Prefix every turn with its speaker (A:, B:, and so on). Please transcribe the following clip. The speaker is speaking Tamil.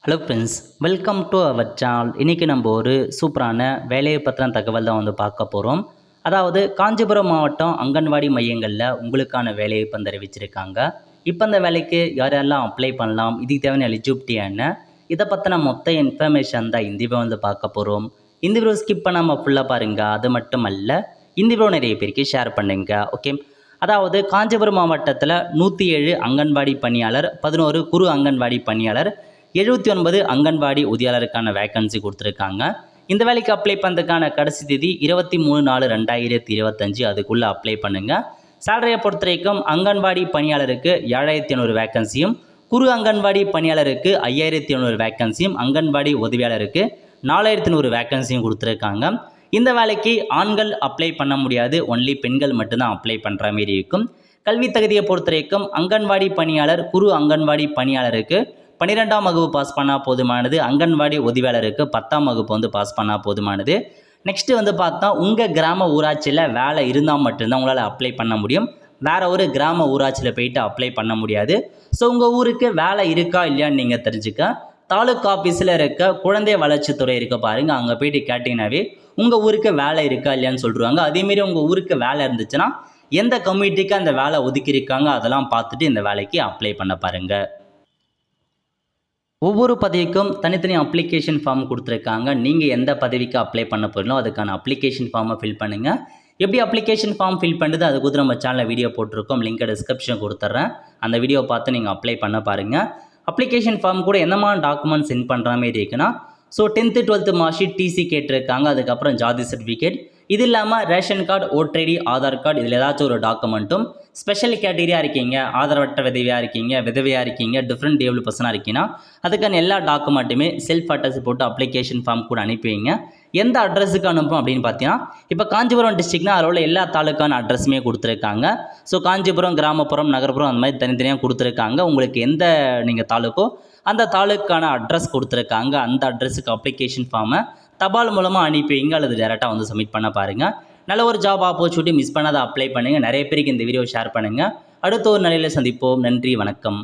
A: Hello friends, welcome to our channel. இன்றைக்கி நம்ம ஒரு சூப்பரான வேலையை பற்றின தகவல் தான் பார்க்க போகிறோம். அதாவது காஞ்சிபுரம் மாவட்டம் அங்கன்வாடி மையங்களில் உங்களுக்கான வேலையை இப்போ அறிவிச்சிருக்காங்க. இப்போ அந்த வேலைக்கு யாரெல்லாம் அப்ளை பண்ணலாம், இதுக்கு தேவையான எலிஜிபிலிட்டி என்ன, இதை பற்றின மொத்த இன்ஃபர்மேஷன் தான் இந்த வீடியோ பார்க்க போகிறோம். இந்த வீடியோ ஸ்கிப் பண்ணாமல் ஃபுல்லாக பாருங்கள். அது மட்டும் அல்ல, இந்த வீடியோ நிறைய பேருக்கு ஷேர் பண்ணுங்க. ஓகே, அதாவது காஞ்சிபுரம் மாவட்டத்தில் 107 அங்கன்வாடி பணியாளர், 11 குறு அங்கன்வாடி பணியாளர், 79 அங்கன்வாடி உதவியாளருக்கான வேக்கன்சி கொடுத்துருக்காங்க. இந்த வேலைக்கு அப்ளை பண்ணுறதுக்கான கடைசி தேதி 23/4/2025. அதுக்குள்ளே அப்ளை பண்ணுங்கள். சேலரியை பொறுத்த வரைக்கும் அங்கன்வாடி பணியாளருக்கு 7500 வேக்கன்சியும், குறு அங்கன்வாடி பணியாளருக்கு 5700 வேக்கன்சியும், அங்கன்வாடி உதவியாளருக்கு 4100 வேக்கன்சியும் கொடுத்துருக்காங்க. இந்த வேலைக்கு ஆண்கள் அப்ளை பண்ண முடியாது, ஒன்லி பெண்கள் மட்டும்தான் அப்ளை பண்ணுற மாரி இருக்கும். கல்வி தகுதியை பொறுத்த வரைக்கும் அங்கன்வாடி பணியாளர், குறு அங்கன்வாடி பணியாளருக்கு 12ஆம் வகுப்பு பாஸ் பண்ணால் போதுமானது. அங்கன்வாடி உதவியாளருக்கு 10ஆம் வகுப்பு பாஸ் பண்ணால் போதுமானது. நெக்ஸ்ட்டு பார்த்தா உங்கள் கிராம ஊராட்சியில் வேலை இருந்தால் மட்டும்தான் உங்களால் அப்ளை பண்ண முடியும். வேறு ஒரு கிராம ஊராட்சியில் போயிட்டு அப்ளை பண்ண முடியாது. ஸோ உங்கள் ஊருக்கு வேலை இருக்கா இல்லையான்னு நீங்கள் தெரிஞ்சுக்க தாலுக்கா ஆஃபீஸில் இருக்க குழந்தை வளர்ச்சித்துறை இருக்க பாருங்கள். அங்கே போயிட்டு கேட்டிங்கனாவே உங்கள் ஊருக்கு வேலை இருக்கா இல்லையான்னு சொல்லிடுவாங்க. அதேமாரி உங்கள் ஊருக்கு வேலை இருந்துச்சுன்னா எந்த கம்யூனிட்டிக்கு அந்த வேலை ஒதுக்கியிருக்காங்க அதெல்லாம் பார்த்துட்டு இந்த வேலைக்கு அப்ளை பண்ண பாருங்கள். ஒவ்வொரு பதவிக்கும் தனித்தனி அப்ளிகேஷன் ஃபார்ம் கொடுத்துருக்காங்க. நீங்கள் எந்த பதவிக்கு அப்ளை பண்ண போகிறீங்களோ அதுக்கான அப்ளிகேஷன் ஃபார்மை ஃபில் பண்ணுங்கள். எப்படி அப்ளிகேஷன் ஃபார்ம் ஃபில் பண்ணுறது அதுக்கு நம்ம சேனலில் வீடியோ போட்டிருக்கோம். லிங்கை டிஸ்கிரிப்ஷன் கொடுத்துட்றேன். அந்த வீடியோ பார்த்து நீங்கள் அப்ளை பண்ண பாருங்கள். அப்ளிகேஷன் ஃபார்ம் கூட எந்த மாதிரி டாக்குமெண்ட் சென்ட் பண்ணுற மாதிரி இருக்குன்னா, so 10th 12th mark sheet, DC கேட்டிருக்காங்க. அதுக்கப்புறம் ஜாதி சர்டிஃபிகேட், இது இல்லாமல் ration card, voter ID, Aadhaar card, இதில் ஏதாச்சும் ஒரு டாக்குமெண்ட்டும், ஸ்பெஷல் கேட்டகரியாக இருக்கீங்க, ஆதரவற்ற விதவையாக இருக்கீங்க, விதவையாக இருக்கீங்க, டிஃப்ரெண்ட் டேபிள் பர்சனாக இருக்கீங்கன்னா அதுக்கான எல்லா டாக்குமெண்ட்டுமே செல்ஃப் அட்ரஸ் போட்டு அப்ளிகேஷன் ஃபார்ம் கூட அனுப்பிவிங்க. எந்த அட்ரஸுக்கு அனுப்பும் அப்படின்னு பார்த்தீங்கன்னா, இப்போ காஞ்சிபுரம் டிஸ்ட்ரிக்ட்னா அதில் உள்ள எல்லா தாலுக்கான அட்ரஸுமே கொடுத்துருக்காங்க. ஸோ காஞ்சிபுரம், கிராமப்புறம், நகர்ப்புறம் அந்த மாதிரி தனித்தனியாக கொடுத்துருக்காங்க. உங்களுக்கு எந்த நீங்கள் தாலுக்கோ அந்த தாலுக்கான அட்ரஸ் கொடுத்துருக்காங்க. அந்த அட்ரஸுக்கு அப்ளிகேஷன் ஃபார்மை தபால் மூலமாக அனுப்பிவிங்க அல்லது டேரெக்டாக சப்மிட் பண்ண பாருங்கள். நல்ல ஒரு ஜாப் ஆப்பர்ச்சுனிட்டி மிஸ் பண்ணாத அப்ளை பண்ணுங்கள். நிறைய பேருக்கு இந்த வீடியோ ஷேர் பண்ணுங்கள். அடுத்த ஒரு நிலையில் சந்திப்போம். நன்றி, வணக்கம்.